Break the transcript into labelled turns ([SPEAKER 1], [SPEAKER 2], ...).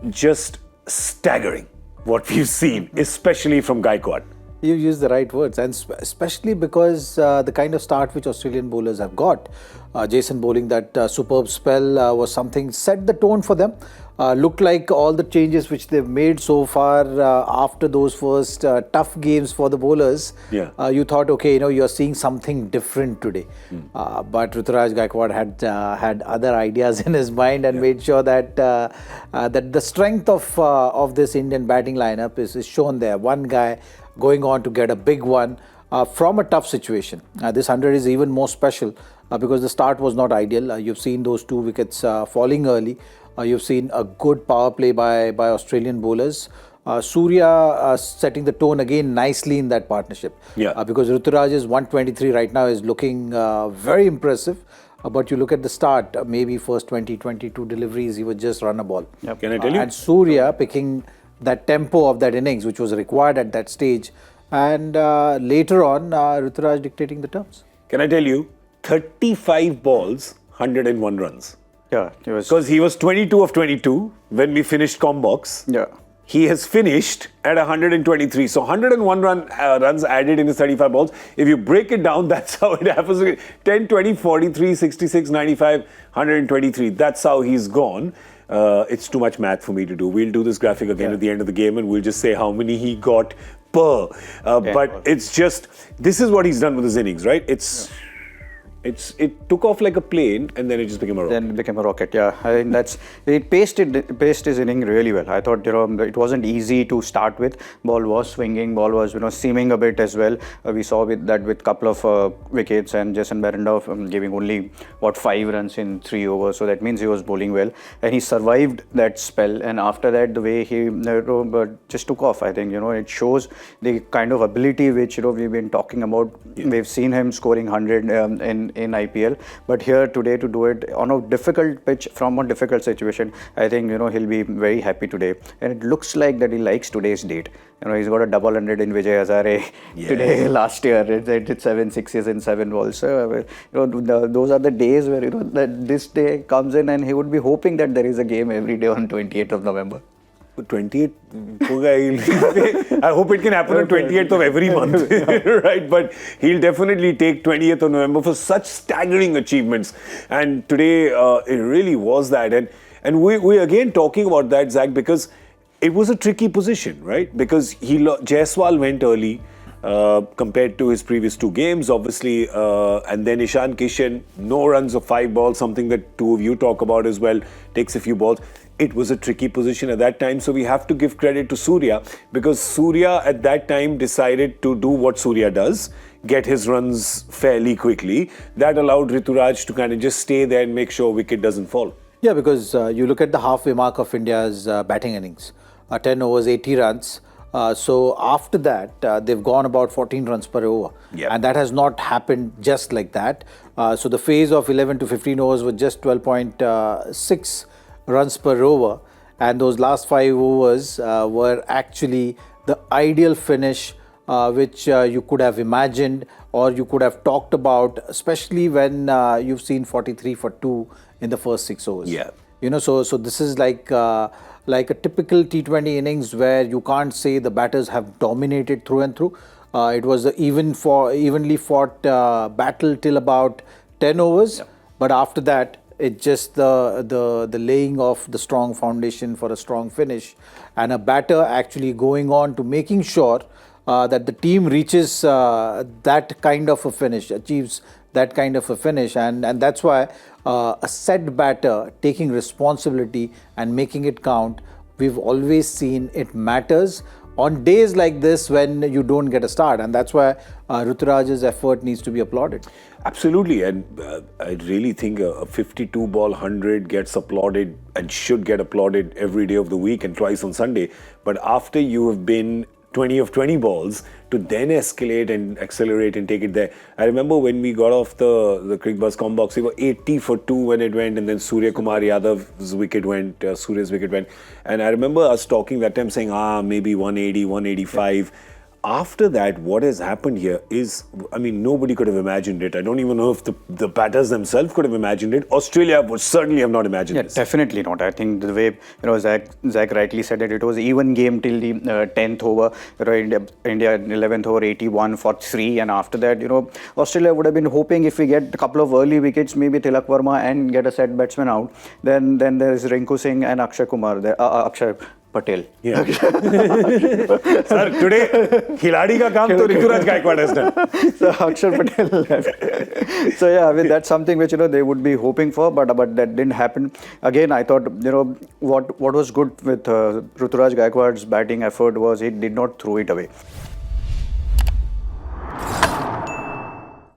[SPEAKER 1] just staggering what we've seen, especially from Gaikwad.
[SPEAKER 2] You use the right words, and especially because the kind of start which Australian bowlers have got. Jason bowling that superb spell was something, set the tone for them. Looked like all the changes which they've made so far after those first tough games for the bowlers.
[SPEAKER 1] Yeah.
[SPEAKER 2] You thought, okay, you're seeing something different today. But Ruturaj Gaikwad had other ideas in his mind and made sure that that the strength of this Indian batting lineup is shown there. One guy going on to get a big one from a tough situation. This 100 is even more special because the start was not ideal. You've seen those 2 wickets falling early. You've seen a good power play by Australian bowlers. Surya setting the tone again nicely in that partnership. Because Ruturaj's 123 right now is looking very impressive. But you look at the start, maybe first 22 deliveries, he would just run a ball.
[SPEAKER 1] Can I tell you?
[SPEAKER 2] And Surya picking that tempo of that innings, which was required at that stage. And later on, Ruturaj dictating the terms.
[SPEAKER 1] Can I tell you? 35 balls, 101 runs.
[SPEAKER 3] Yeah,
[SPEAKER 1] because he was 22 of 22 when we finished Combox.
[SPEAKER 3] Yeah.
[SPEAKER 1] He has finished at 123. So 101 runs added in his 35 balls. If you break it down, that's how it happens. 10, 20, 43, 66, 95, 123. That's how he's gone. It's too much math for me to do. We'll do this graphic again at the end of the game and we'll just say how many he got per. But it's just, this is what he's done with his innings, right? It took off like a plane and then it just became a rocket.
[SPEAKER 3] Then it became a rocket, yeah. I think it paced his inning really well. I thought, it wasn't easy to start with. Ball was swinging, ball was, seaming a bit as well. We saw with couple of wickets and Jason Behrendorff giving only, 5 runs in 3 overs. So that means he was bowling well. And he survived that spell. And after that, the way he just took off, I think, it shows the kind of ability which, we've been talking about. Yeah. We've seen him scoring 100 in IPL, but here today to do it on a difficult pitch from a difficult situation, I think he'll be very happy today. And it looks like that he likes today's date. He's got a double 100 in Vijay Hazare today. Last year it 7 sixes in 7 balls. So those are the days where that this day comes in, and he would be hoping that there is a game every day on 28th of November.
[SPEAKER 1] 28th, I hope it can happen on 28th of every month, right? But he'll definitely take 20th of November for such staggering achievements. And today, it really was that. And we're again talking about that, Zach, because it was a tricky position, right? Because Jaiswal went early compared to his previous 2 games, obviously. And then Ishan Kishan, no runs of 5 balls, something that 2 of you talk about as well, takes a few balls. It was a tricky position at that time, so we have to give credit to Surya, because Surya at that time decided to do what Surya does, get his runs fairly quickly. That allowed Ruturaj to kind of just stay there and make sure wicket doesn't fall.
[SPEAKER 2] Yeah, because you look at the halfway mark of India's batting innings, 10 overs, 80 runs. So after that, they've gone about 14 runs per over.
[SPEAKER 1] Yeah.
[SPEAKER 2] And that has not happened just like that. So the phase of 11 to 15 overs was just 12.6 runs per over, and those last 5 overs were actually the ideal finish which you could have imagined or you could have talked about, especially when you've seen 43 for 2 in the first 6 overs.
[SPEAKER 1] Yeah.
[SPEAKER 2] So this is like a typical T20 innings where you can't say the batters have dominated through and through. It was an evenly fought battle till about 10 overs, but after that, it's just the laying of the strong foundation for a strong finish, and a batter actually going on to making sure that the team reaches that kind of a finish, achieves that kind of a finish, and that's why a set batter taking responsibility and making it count, we've always seen it matters on days like this when you don't get a start, and that's why Ruturaj's effort needs to be applauded.
[SPEAKER 1] Absolutely, and I really think a 52 ball 100 gets applauded and should get applauded every day of the week and twice on Sunday. But after you have been 20 of 20 balls, to then escalate and accelerate and take it there. I remember when we got off the Cricbuzz Combox, we were 80 for 2 when it went, and then Surya Kumar Yadav's wicket went, Surya's wicket went. And I remember us talking that time saying, maybe 180, 185. after that, what has happened here is, I mean, nobody could have imagined it. I don't even know if the batters themselves could have imagined it. Australia would certainly have not imagined this.
[SPEAKER 3] Definitely not. I think the way Zach rightly said it was even game till the 10th over. India in 11th over 81 for 3, and after that, Australia would have been hoping if we get a couple of early wickets, maybe Tilak Verma and get a set batsman out. Then there's Rinku Singh and Akshay Kumar there. Akshay Patel.
[SPEAKER 1] Yeah. Sir, today, Khiladi ka kaam to Ruturaj Gaikwad has done.
[SPEAKER 3] So Akshay Patel left. So yeah, I mean that's something which they would be hoping for, but that didn't happen. Again, I thought what was good with Ruturaj Gaikwad's batting effort was he did not throw it away.